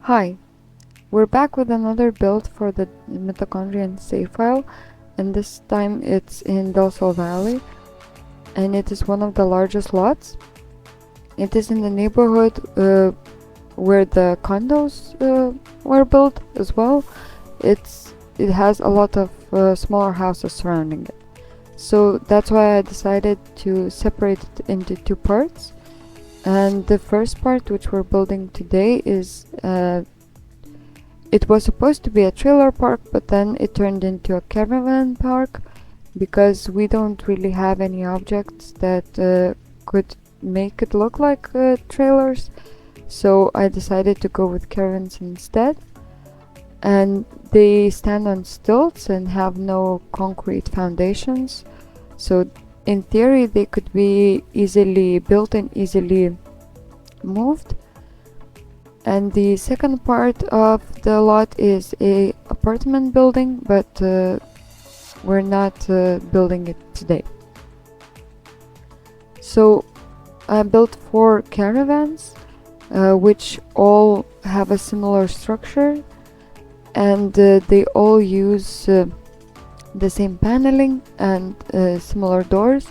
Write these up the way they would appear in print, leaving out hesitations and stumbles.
Hi, we're back with another build for the mitochondrial save file, and this time it's in Sol Valley, and it is one of the largest lots. It is in the neighborhood where the condos were built as well. It has a lot of smaller houses surrounding it. So that's why I decided to separate it into two parts. And the first part, which we're building today, is it was supposed to be a trailer park, but then it turned into a caravan park because we don't really have any objects that could make it look like trailers. So I decided to go with caravans instead. And they stand on stilts and have no concrete foundations. So in theory, they could be easily built and easily moved. And the second part of the lot is a apartment building, but we're not building it today. So I built 4 caravans, which all have a similar structure, and they all use the same paneling and similar doors,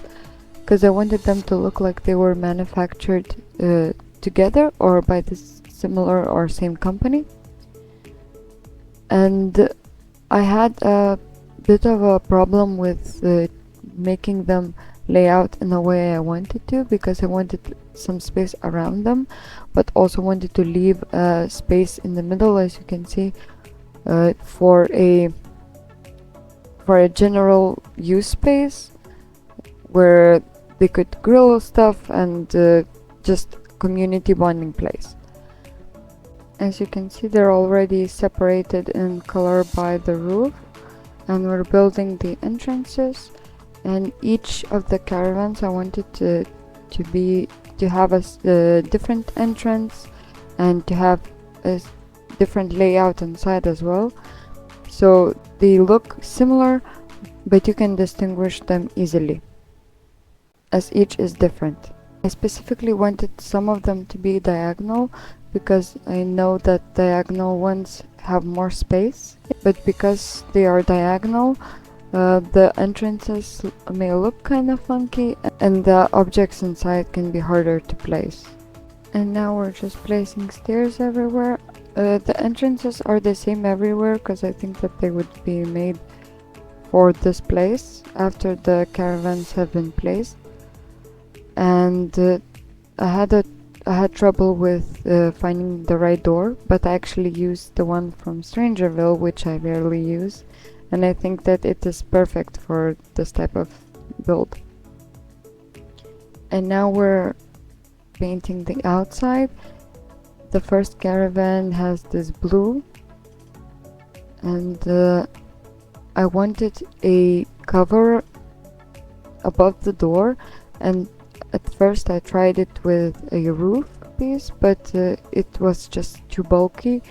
because I wanted them to look like they were manufactured together or by the similar or same company. And I had a bit of a problem with making them lay out in the way I wanted to, because I wanted some space around them, but also wanted to leave a space in the middle, as you can see, for a general use space where they could grill stuff and just community bonding place. As you can see, they're already separated in color by the roof, and we're building the entrances. And each of the caravans I wanted to have a different entrance and to have a different layout inside as well, so they look similar, but you can distinguish them easily as each is different. I specifically wanted some of them to be diagonal because I know that diagonal ones have more space, but because they are diagonal, the entrances may look kind of funky and the objects inside can be harder to place. And now we're just placing stairs everywhere. The entrances are the same everywhere because I think that they would be made for this place after the caravans have been placed. And I had trouble with finding the right door, but I actually used the one from Strangerville, which I rarely use, and I think that it is perfect for this type of build. And now we're painting the outside. The first caravan has this blue, and I wanted a cover above the door, and at first I tried it with a roof piece, but it was just too bulky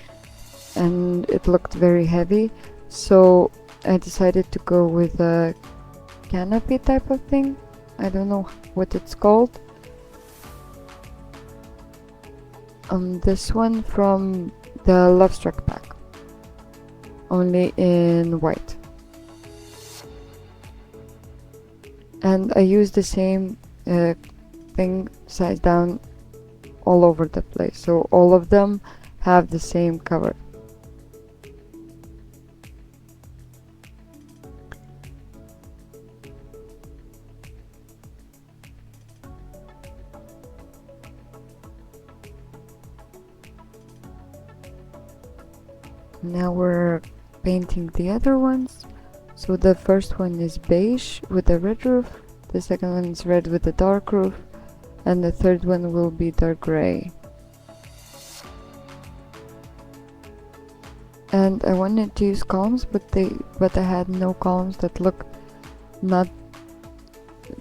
and it looked very heavy, so I decided to go with a canopy type of thing. I don't know what it's called. This one from the Love Struck pack, only in white. And I used the same thing size down all over the place, so all of them have the same cover. Now we're painting the other ones. So the first one is beige with a red roof, the second one is red with a dark roof, and the third one will be dark gray. And I wanted to use columns, but I had no columns that look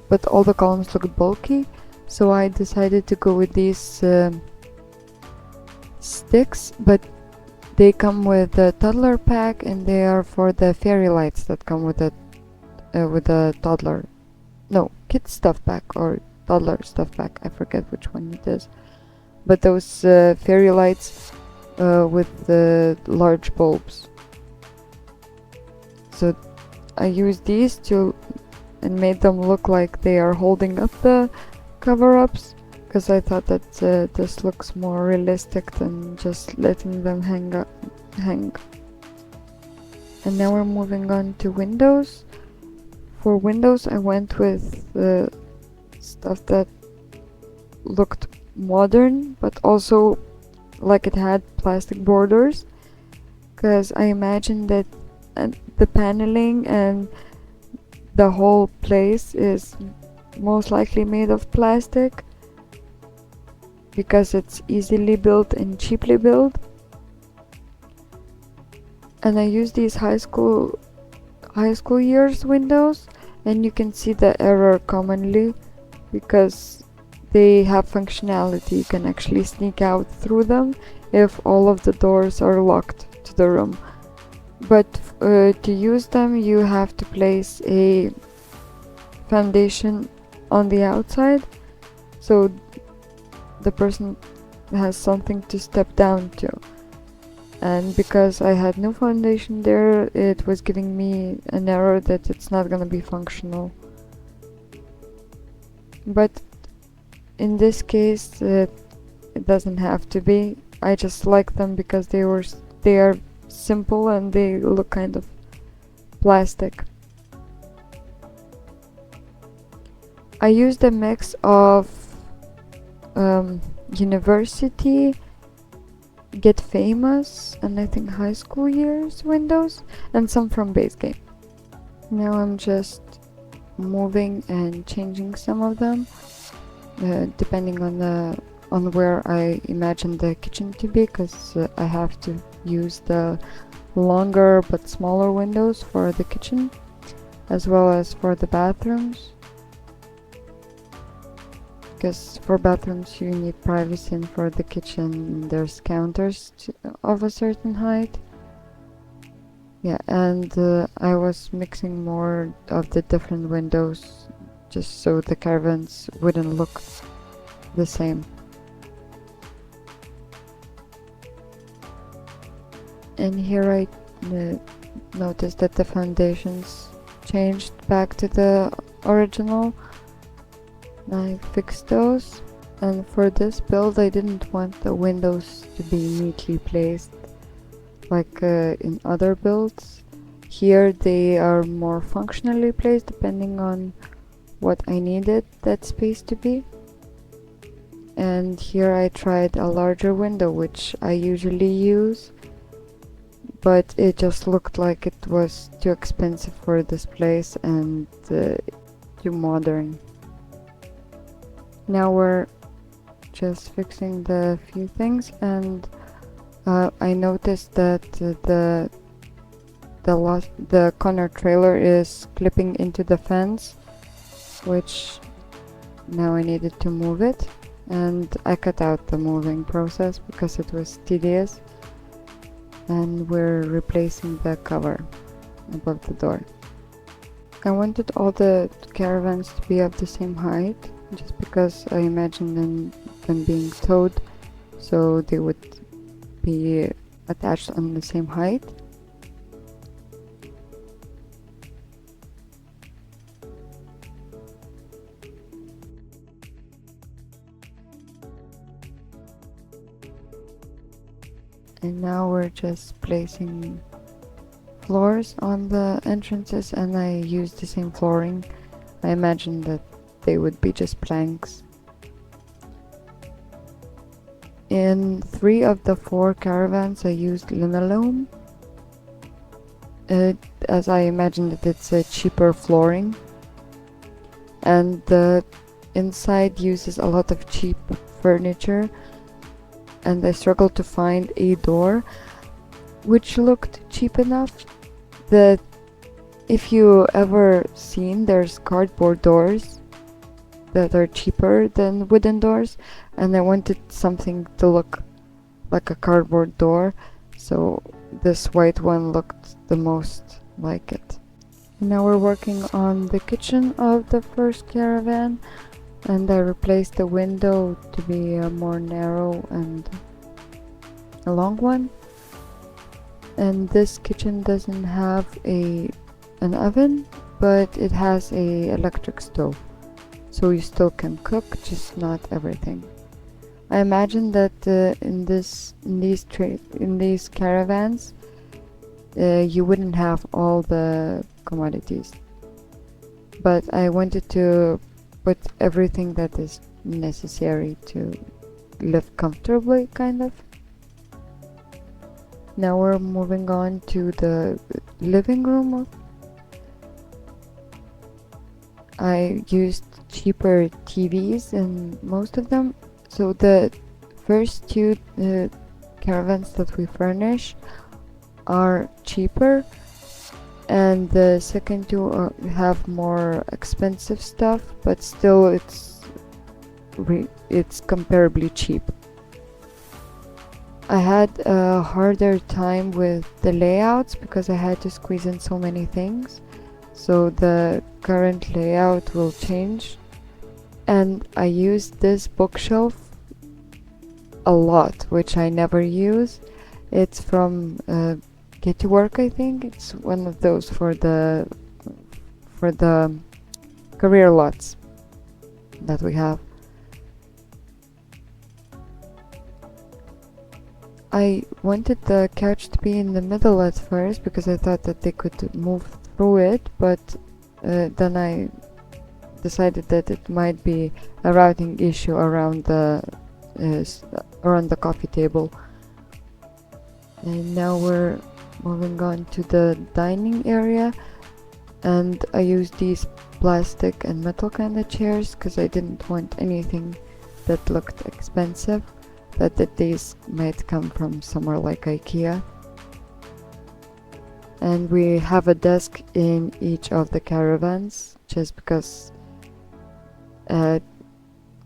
but all the columns look bulky, so I decided to go with these sticks, but they come with a toddler pack, and they are for the fairy lights that come with a toddler. No, kid stuff pack or toddler stuff pack. I forget which one it is. But those fairy lights with the large bulbs. So I used these to and made them look like they are holding up the cover-ups, because I thought that this looks more realistic than just letting them hang. And now we're moving on to windows. For windows, I went with stuff that looked modern, but also like it had plastic borders, because I imagined that the paneling and the whole place is most likely made of plastic, because it's easily built and cheaply built. And I use these high school years windows, and you can see the error commonly because they have functionality. You can actually sneak out through them if all of the doors are locked to the room. But to use them, you have to place a foundation on the outside, so the person has something to step down to. And because I had no foundation there, it was giving me an error that it's not gonna be functional. But in this case, it doesn't have to be. I just like them because they are simple and they look kind of plastic. I used a mix of university, Get Famous, and I think high school years windows, and some from base game. Now I'm just moving and changing some of them depending on where I imagine the kitchen to be, because I have to use the longer but smaller windows for the kitchen as well as for the bathrooms, because for bathrooms you need privacy, and for the kitchen there's counters of a certain height. Yeah, and I was mixing more of the different windows just so the caravans wouldn't look the same. And here I noticed that the foundations changed back to the original. I fixed those, and for this build I didn't want the windows to be neatly placed like in other builds. Here they are more functionally placed depending on what I needed that space to be. And here I tried a larger window, which I usually use, but it just looked like it was too expensive for this place and too modern. Now we're just fixing the few things, and I noticed that the corner trailer is clipping into the fence, which now I needed to move it, and I cut out the moving process because it was tedious. And we're replacing the cover above the door. I wanted all the caravans to be of the same height, just because I imagined them being towed, so they would be attached on the same height. And now we're just placing floors on the entrances, and I used the same flooring. I imagined that they would be just planks. In 3 of the 4 caravans I used linoleum, as I imagined that it's a cheaper flooring, and the inside uses a lot of cheap furniture, and I struggled to find a door which looked cheap enough. That if you ever seen, there's cardboard doors that are cheaper than wooden doors, and I wanted something to look like a cardboard door, so this white one looked the most like it. Now we're working on the kitchen of the first caravan, and I replaced the window to be more narrow, and a long one. And this kitchen doesn't have an oven, but it has a electric stove, so you still can cook, just not everything. I imagine that in these caravans, you wouldn't have all the commodities, but I wanted to put everything that is necessary to live comfortably, kind of. Now we're moving on to the living room. I used cheaper TVs in most of them. So the first two caravans that we furnish are cheaper, and the second two have more expensive stuff, but still it's comparably cheap. I had a harder time with the layouts because I had to squeeze in so many things, so the current layout will change. And I used this bookshelf a lot, which I never use. It's from Get to Work, I think. It's one of those for the career lots that we have. I wanted the couch to be in the middle at first because I thought that they could move through it, but then I decided that it might be a routing issue around the coffee table. And now we're moving on to the dining area, and I used these plastic and metal kind of chairs because I didn't want anything that looked expensive. That these might come from somewhere like IKEA. And we have a desk in each of the caravans just because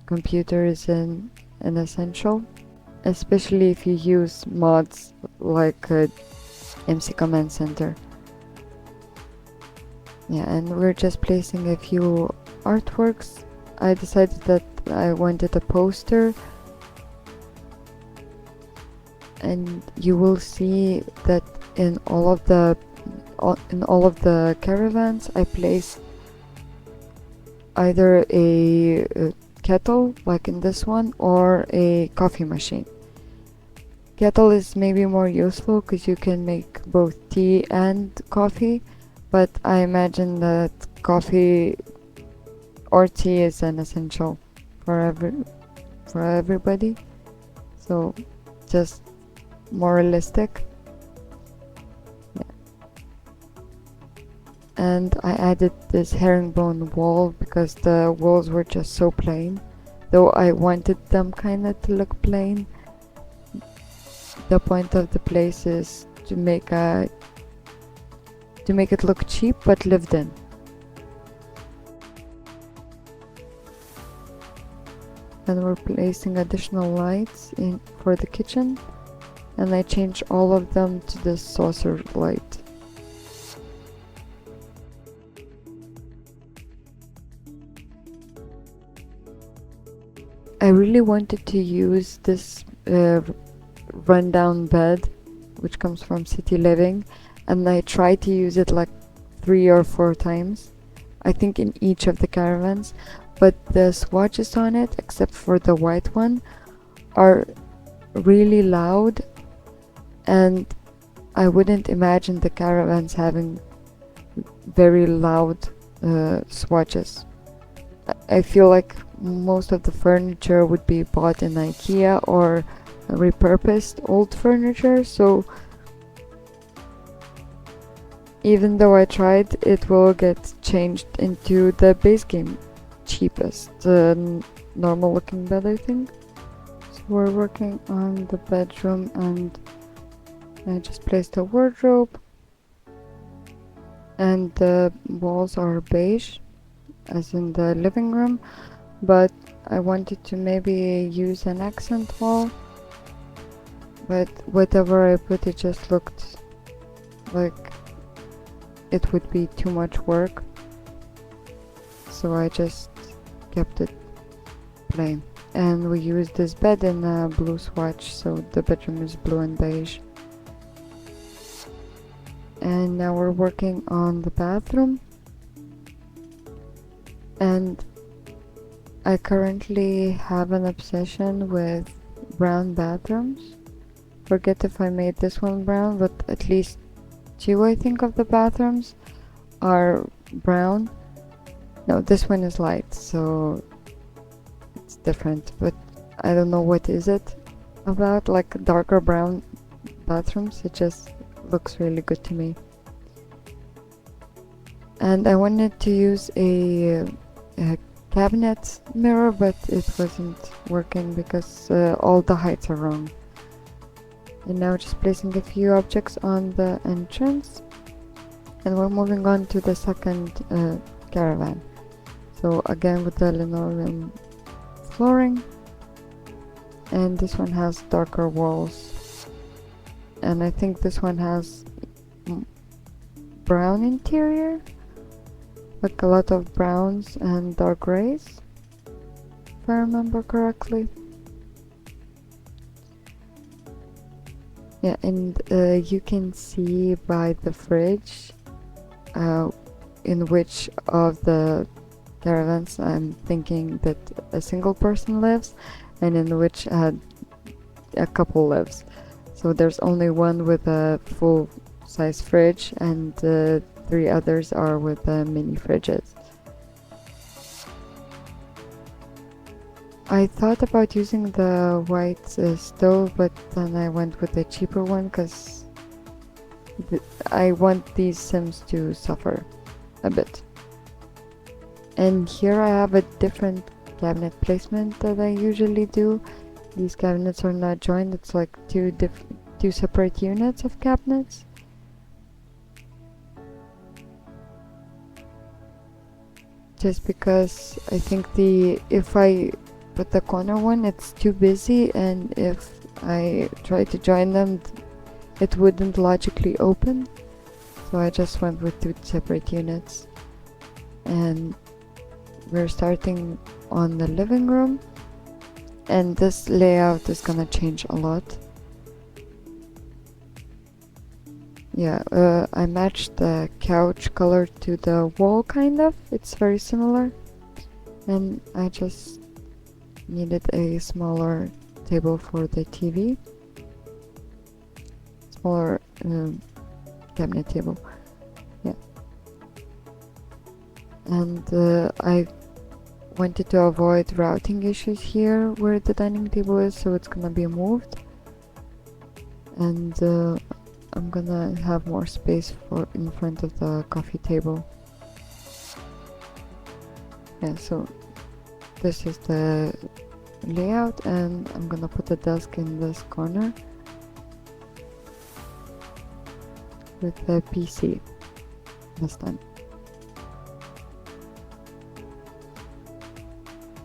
computer is an essential, especially if you use mods like MC Command Center. Yeah, and we're just placing a few artworks. I decided that I wanted a poster, and you will see that in all of the caravans I place either a kettle like in this one or a coffee machine. Kettle is maybe more useful because you can make both tea and coffee, but I imagine that coffee or tea is an essential for everybody, so just more realistic. Yeah. And I added this herringbone wall because the walls were just so plain, though I wanted them kinda to look plain. The point of the place is to make it look cheap but lived in. And we're placing additional lights in for the kitchen, and I changed all of them to this saucer light. I really wanted to use this rundown bed which comes from City Living, and I tried to use it like 3 or 4 times, I think, in each of the caravans, but the swatches on it, except for the white one, are really loud, and I wouldn't imagine the caravans having very loud swatches. I feel like most of the furniture would be bought in IKEA or repurposed old furniture, so even though I tried, it will get changed into the base game cheapest normal looking bed, I think. So we're working on the bedroom, and I just placed a wardrobe, and the walls are beige as in the living room, but I wanted to maybe use an accent wall, but whatever I put, it just looked like it would be too much work, so I just kept it plain. and we use this bed in a blue swatch, so the bedroom is blue and beige. And now we're working on the bathroom, and I currently have an obsession with brown bathrooms. Forget if I made this one brown, but at least two, I think, of the bathrooms are brown. No, this one is light, so it's different, but I don't know what is it about, like darker brown bathrooms. It just looks really good to me. And I wanted to use a cabinet mirror, but it wasn't working because all the heights are wrong. And now just placing a few objects on the entrance, and we're moving on to the second caravan. So again with the linoleum flooring, and this one has darker walls, and I think this one has brown interior, like a lot of browns and dark grays, if I remember correctly. Yeah, and you can see by the fridge in which of the caravans I'm thinking that a single person lives, and in which a couple lives. So there's only one with a full size fridge, and 3 others are with mini fridges. I thought about using the white stove, but then I went with the cheaper one because I want these Sims to suffer a bit. And here I have a different cabinet placement that I usually do. These cabinets are not joined, it's like two separate units of cabinets. Just because I think if I put the corner one, it's too busy, and if I try to join them, it wouldn't logically open. So I just went with 2 separate units. And we're starting on the living room, and this layout is gonna change a lot. Yeah, I matched the couch color to the wall, kind of. It's very similar. And I just needed a smaller table for the TV. Smaller cabinet table. Yeah. And I wanted to avoid routing issues here where the dining table is, so it's gonna be moved. And I'm gonna have more space in front of the coffee table. Yeah, so this is the layout, and I'm gonna put a desk in this corner with the PC this time.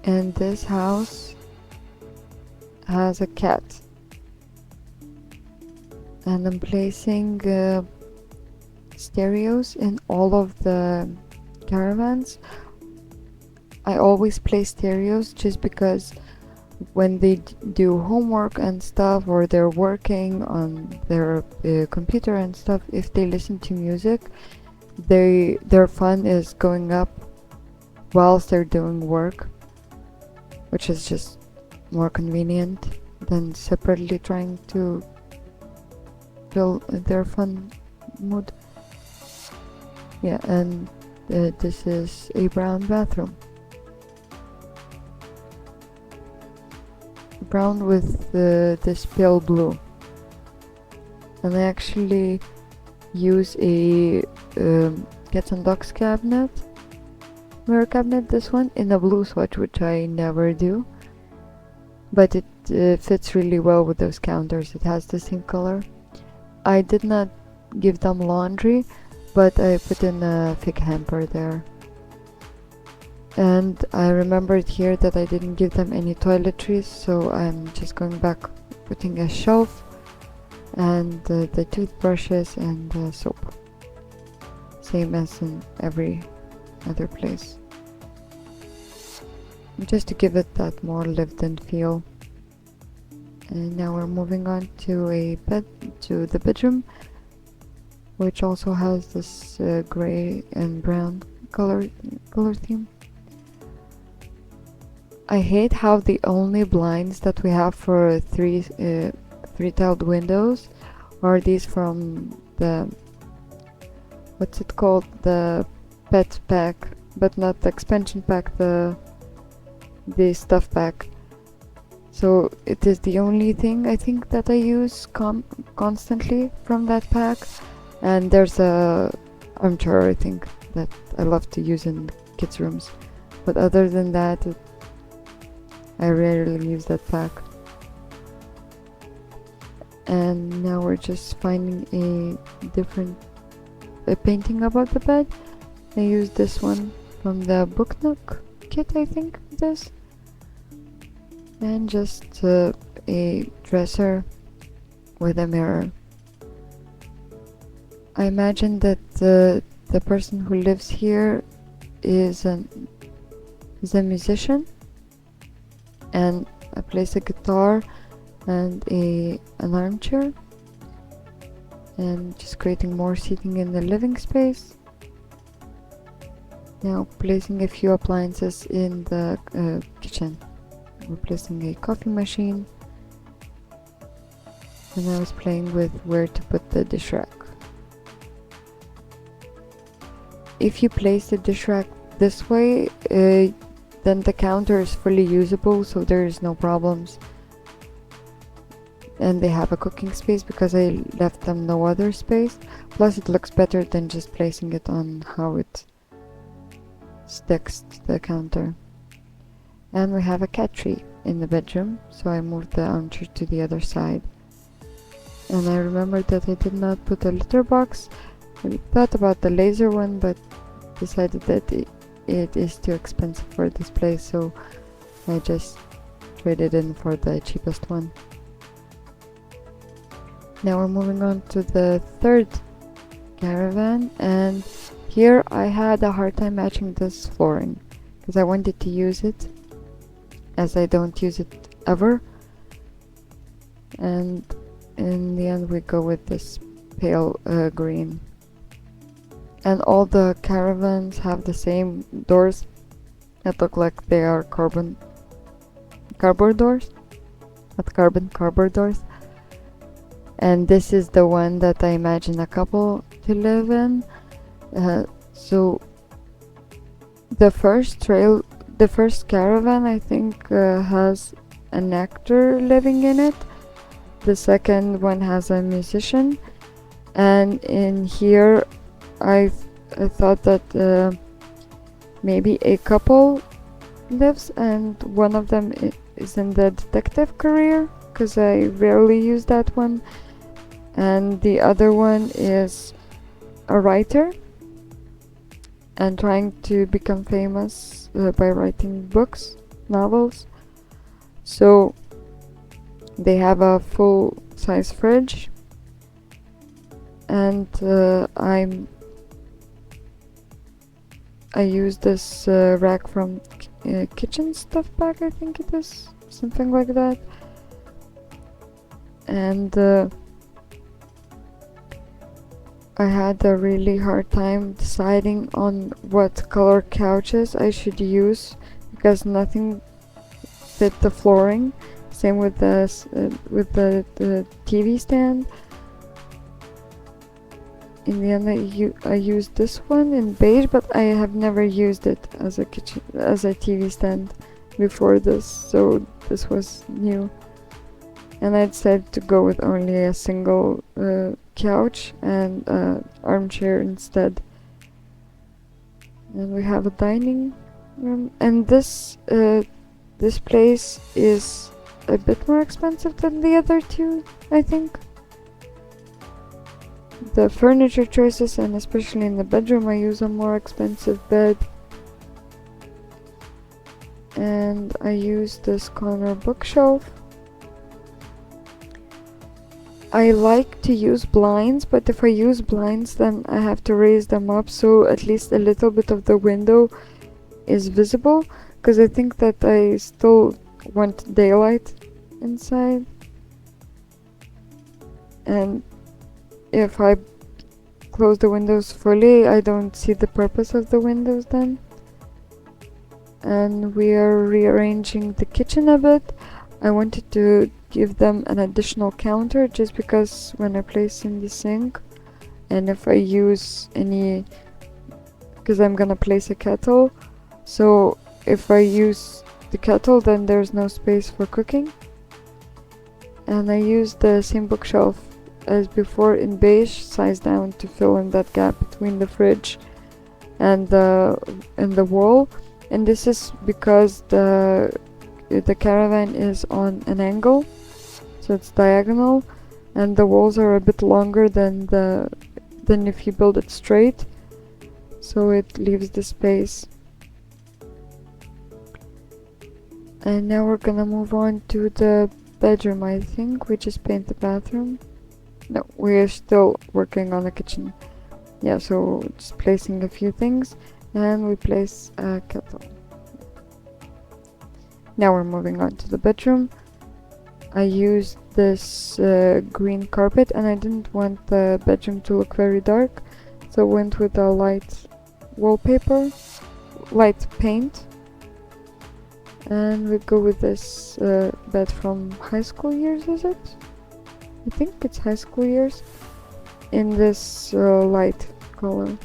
And this house has a cat, and I'm placing stereos in all of the caravans. I always place stereos just because when they do homework and stuff, or they're working on their computer and stuff, if they listen to music, their fun is going up whilst they're doing work, which is just more convenient than separately trying to fill their fun mood. Yeah, and this is a brown bathroom. Brown with this pale blue. And I actually use a cats and dogs cabinet, mirror cabinet, this one, in a blue swatch, which I never do. But it fits really well with those counters. It has the same color. I did not give them laundry, but I put in a fig hamper there. And I remembered here that I didn't give them any toiletries, so I'm just going back, putting a shelf and the toothbrushes and the soap, same as in every other place. just to give it that more lived-in feel. And now we're moving on to the bedroom, which also has this gray and brown color theme. I hate how the only blinds that we have for three-tiled windows are these from the, what's it called, the pet pack, but not the expansion pack, the stuff pack. So it is the only thing I think that I use constantly from that pack. And there's a armchair, I think, that I love to use in kids' rooms. But other than that, I rarely use that pack. And now we're just finding a different painting about the bed. I used this one from the Book Nook kit, I think it is. And just a dresser with a mirror. I imagine that the person who lives here is a musician, and I place a guitar and an armchair, and just creating more seating in the living space. Now placing a few appliances in the kitchen. We're placing a coffee machine, and I was playing with where to put the dish rack. If you place the dish rack this way, then the counter is fully usable, so there is no problems. And they have a cooking space because I left them no other space. Plus it looks better than just placing it on how it sticks to the counter. And we have a cat tree in the bedroom, so I moved the armchair to the other side. And I remembered that I did not put a litter box. I thought about the laser one, but decided that it is too expensive for this place, so I just traded in for the cheapest one. Now we're moving on to the third caravan, and here I had a hard time matching this flooring because I wanted to use it as I don't use it ever, and in the end we go with this pale green. And all the caravans have the same doors that look like they are cardboard doors, not cardboard doors. And this is the one that I imagine a couple to live in. So the first caravan I think has an actor living in it. The second one has a musician, and in here I thought that maybe a couple lives, and one of them is in the detective career because I rarely use that one, and the other one is a writer and trying to become famous by writing books, novels. So they have a full-size fridge, and I use this rack from kitchen stuff pack, I think it is, something like that. And I had a really hard time deciding on what color couches I should use because nothing fit the flooring. Same with the TV stand. In the end, I used this one in beige, but I have never used it as a TV stand before this, so this was new. And I decided to go with only a single couch and armchair instead. And we have a dining room, and this place is a bit more expensive than the other two, I think. The furniture choices, and especially in the bedroom, I use a more expensive bed. And I use this corner bookshelf. I like to use blinds, but if I use blinds then I have to raise them up so at least a little bit of the window is visible, because I think that I still want daylight inside, and if I close the windows fully, I don't see the purpose of the windows then. And we are rearranging the kitchen a bit. I wanted to give them an additional counter just because when I place in the sink, and if I use any, because I'm gonna place a kettle, so if I use the kettle then there's no space for cooking. And I used the same bookshelf as before in beige, size down, to fill in that gap between the fridge and the wall. And this is because the caravan is on an angle, so it's diagonal, and the walls are a bit longer than if you build it straight, so it leaves the space. And now we're gonna move on to the bedroom. I think we just paint the bathroom. No, we're still working on the kitchen. Yeah, so just placing a few things, and we place a kettle. Now we're moving on to the bedroom. I used this green carpet, and I didn't want the bedroom to look very dark, so I went with a light wallpaper, light paint. And we go with this bed from high school years, is it? I think it's high school years, in this light color.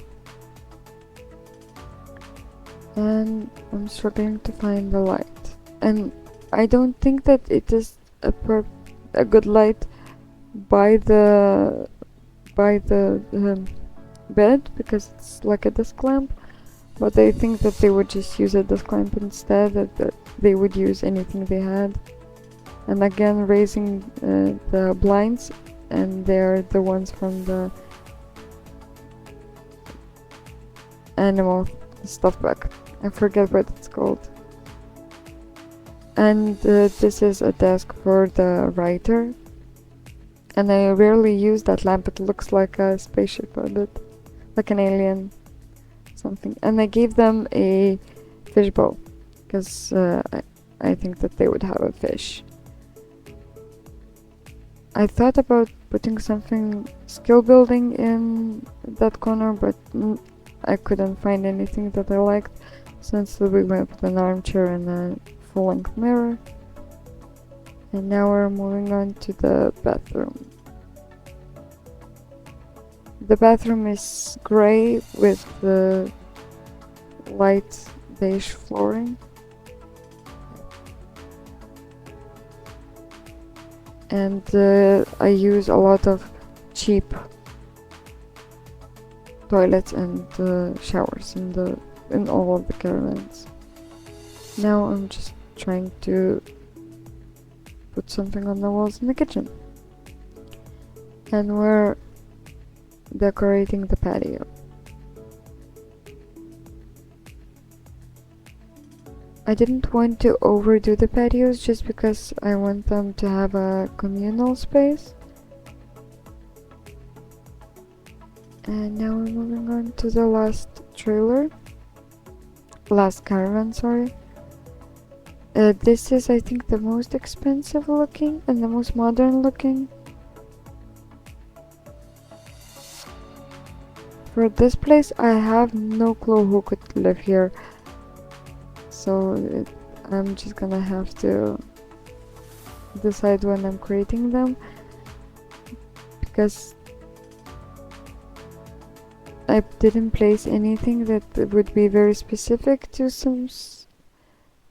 And I'm struggling to find the light. And I don't think that it is a good light by the bed, because it's like a desk lamp. But I think that they would just use a desk lamp instead, that they would use anything they had. And again, raising the blinds, and they're the ones from the animal stuff bag. I forget what it's called. And this is a desk for the writer. And I rarely use that lamp. It looks like a spaceship a bit, like an alien something. And I gave them a fishbowl, because I think that they would have a fish. I thought about putting something skill building in that corner, but I couldn't find anything that I liked, since we went with an armchair and a full-length mirror. And now we're moving on to the bathroom. The bathroom is grey with the light beige flooring. And I use a lot of cheap toilets and showers in all of the caravans. Now I'm just trying to put something on the walls in the kitchen. And we're decorating the patio. I didn't want to overdo the patios just because I want them to have a communal space. And now we're moving on to the last caravan, sorry. This is, I think, the most expensive looking and the most modern looking. For this place, I have no clue who could live here. So I'm just gonna have to decide when I'm creating them, because I didn't place anything that would be very specific to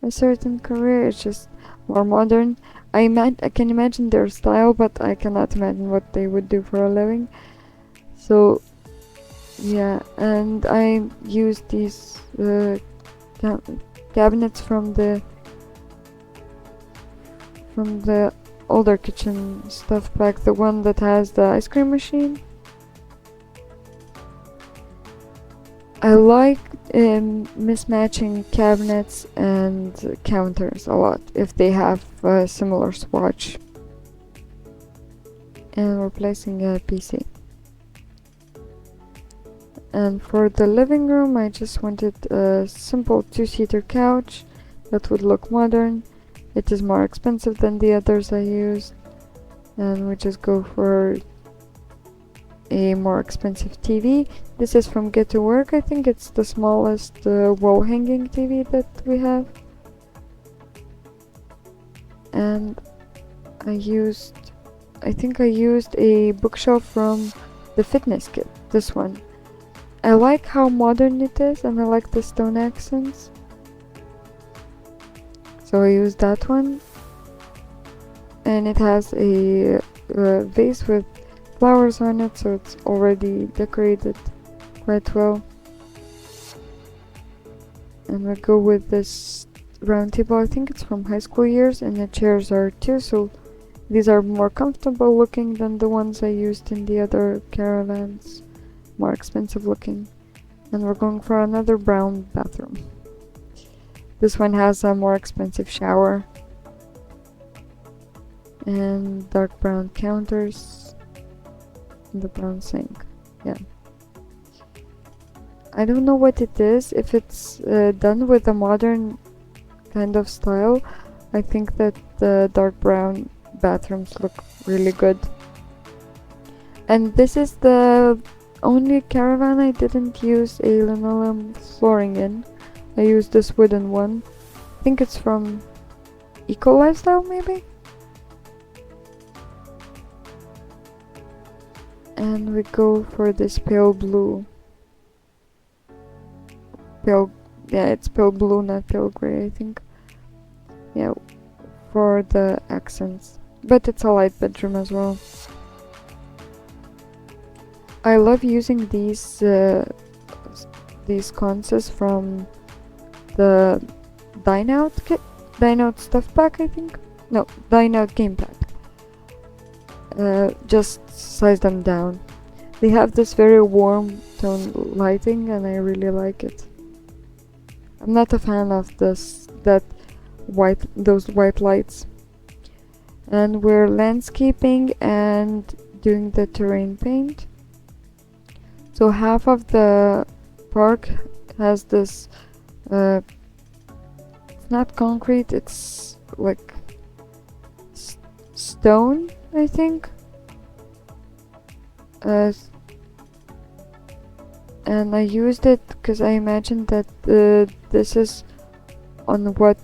a certain career. It's just more modern. I can imagine their style, but I cannot imagine what they would do for a living. So yeah, and I used these cabinets from the older kitchen stuff pack, the one that has the ice cream machine. I like mismatching cabinets and counters a lot if they have a similar swatch. And we're placing a PC. And for the living room, I just wanted a simple two-seater couch, that would look modern. It is more expensive than the others I used, and we just go for a more expensive TV. This is from Get to Work. I think it's the smallest wall hanging TV that we have. And I think I used a bookshelf from the fitness kit, this one. I like how modern it is, and I like the stone accents. So I used that one. And it has a vase with flowers on it, so it's already decorated quite well. And we go with this round table. I think it's from high school years, and the chairs are too, so these are more comfortable looking than the ones I used in the other caravans. More expensive looking. And we're going for another brown bathroom. This one has a more expensive shower and dark brown counters and the brown sink. Yeah, I don't know what it is. If it's done with a modern kind of style, I think that the dark brown bathrooms look really good. And this is the only caravan I didn't use a linoleum flooring in. I used this wooden one. I think it's from Eco Lifestyle, maybe? And we go for this pale blue. Yeah, it's pale blue, not pale gray, I think. Yeah, for the accents. But it's a light bedroom as well. I love using these sconces from the Dine Out stuff pack, I think. No, Dine Out game pack. Just size them down. They have this very warm tone lighting, and I really like it. I'm not a fan of those white lights. And we're landscaping and doing the terrain paint. So half of the park has this, it's not concrete, it's like stone, I think. And I used it because I imagined that this is on what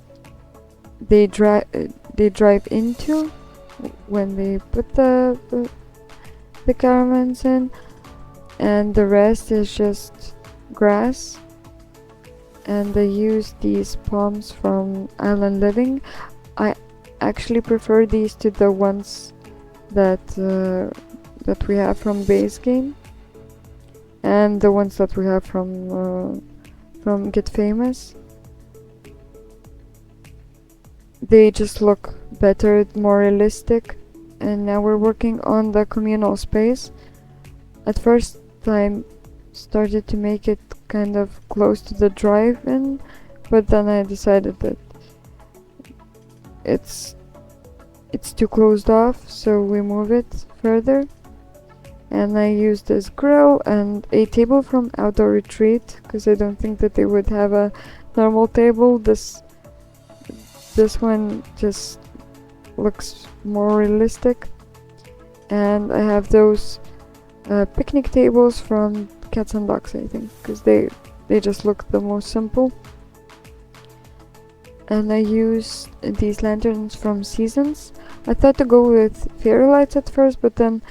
they drive into when they put the caravans in, and the rest is just grass. And I used these palms from Island Living. I actually prefer these to the ones that we have from base game, and the ones that we have from Get Famous. They just look better, more realistic. And now we're working on the communal space. At first I started to make it kind of close to the drive-in, but then I decided that it's too closed off, so we move it further. And I used this grill and a table from Outdoor Retreat, because I don't think that they would have a normal table. This one just looks more realistic. And I have those picnic tables from Cats and Dogs, I think, because they just look the most simple. And I used these lanterns from Seasons. I thought to go with fairy lights at first, but then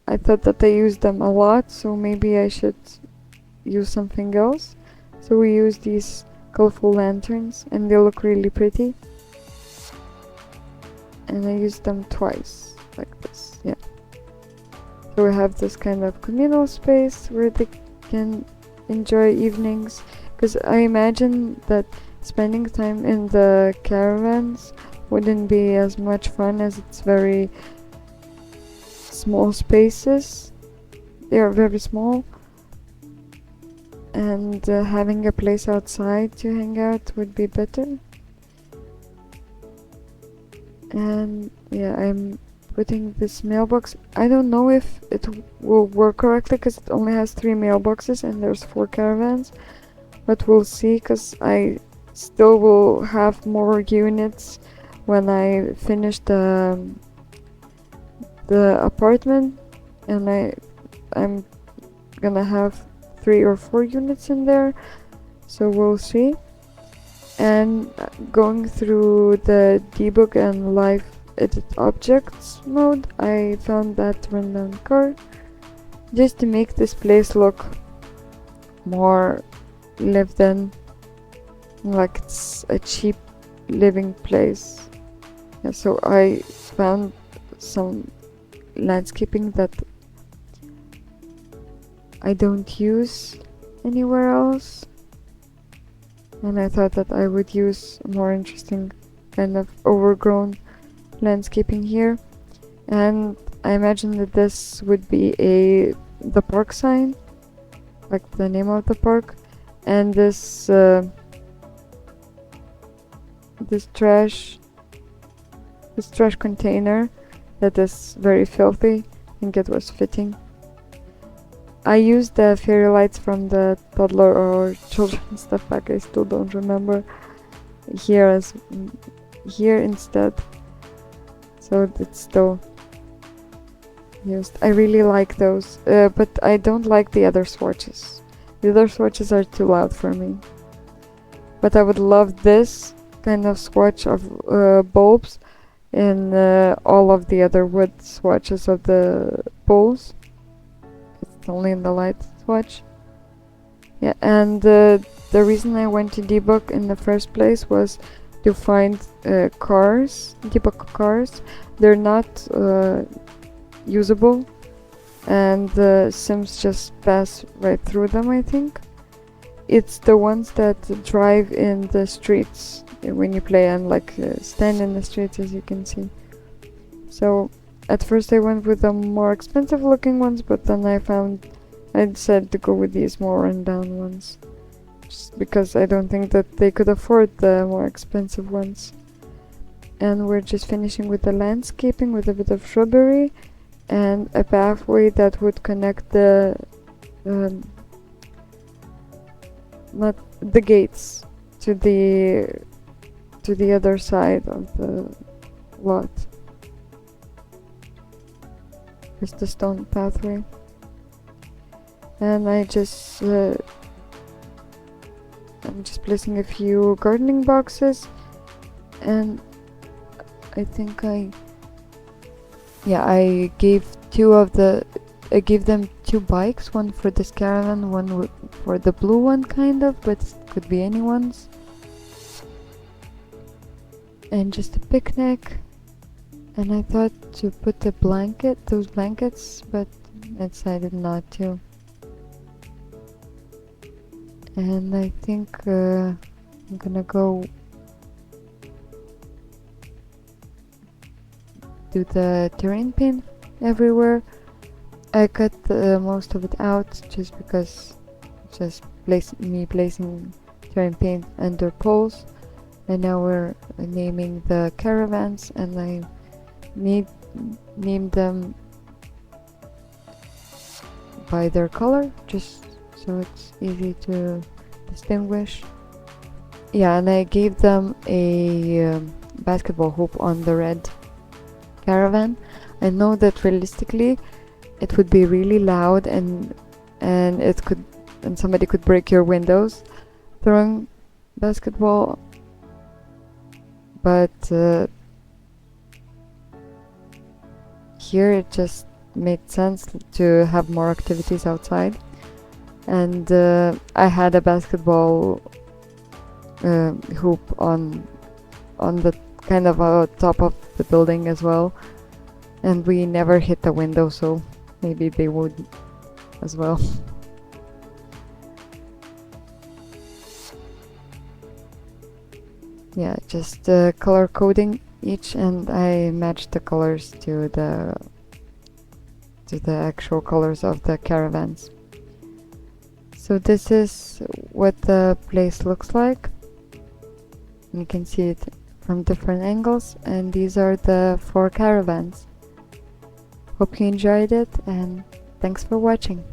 I thought that I used them a lot, so maybe I should use something else. So we use these colorful lanterns, and they look really pretty. And I used them twice, like this, yeah. So we have this kind of communal space where they can enjoy evenings, because I imagine that spending time in the caravans wouldn't be as much fun, as it's very small spaces. They are very small, and having a place outside to hang out would be better. And yeah, I'm putting this mailbox. I don't know if it will work correctly, because it only has 3 mailboxes and there's 4 caravans, but we'll see, because I still will have more units when I finish the apartment, and I'm gonna have 3 or 4 units in there, so we'll see. And going through the debug and live edit objects mode, I found that rundown car just to make this place look more lived in, like it's a cheap living place. Yeah, so I found some landscaping that I don't use anywhere else, and I thought that I would use more interesting kind of overgrown landscaping here. And I imagine that this would be the park sign, like the name of the park, and this trash container that is very filthy. I think it was fitting. I used the fairy lights from the toddler or children's stuff pack. I still don't remember here instead, so it's still used. I really like those, but I don't like the other swatches. The other swatches are too loud for me. But I would love this kind of swatch of bulbs in all of the other wood swatches of the poles. It's only in the light swatch. Yeah, and the reason I went to debug in the first place was to find debug cars. They're not usable, and the sims just pass right through them, I think. It's the ones that drive in the streets when you play and stand in the streets, as you can see. So at first I went with the more expensive looking ones, but then I decided to go with these more rundown ones, just because I don't think that they could afford the more expensive ones. And we're just finishing with the landscaping with a bit of shrubbery and a pathway that would connect the gates to the other side of the lot. It's the stone pathway, and I'm just placing a few gardening boxes, and I think I gave them 2 bikes, one for this caravan, one for the blue one, kind of, but it could be anyone's. And just a picnic. And I thought to put those blankets, but I decided not to. And I think I'm gonna go do the terrain paint everywhere. I cut most of it out just because just placing terrain paint under poles. And now we're naming the caravans, and I name them by their color, just so it's easy to distinguish. Yeah, and I gave them a basketball hoop on the red caravan. I know that realistically it would be really loud, and somebody could break your windows throwing basketball, but here it just made sense to have more activities outside. And I had a basketball hoop on the kind of top of the building as well, and we never hit the window, so maybe they would as well. Yeah, just color coding each, and I matched the colors to the actual colors of the caravans. So this is what the place looks like. You can see it from different angles, and these are the 4 caravans. Hope you enjoyed it, and thanks for watching.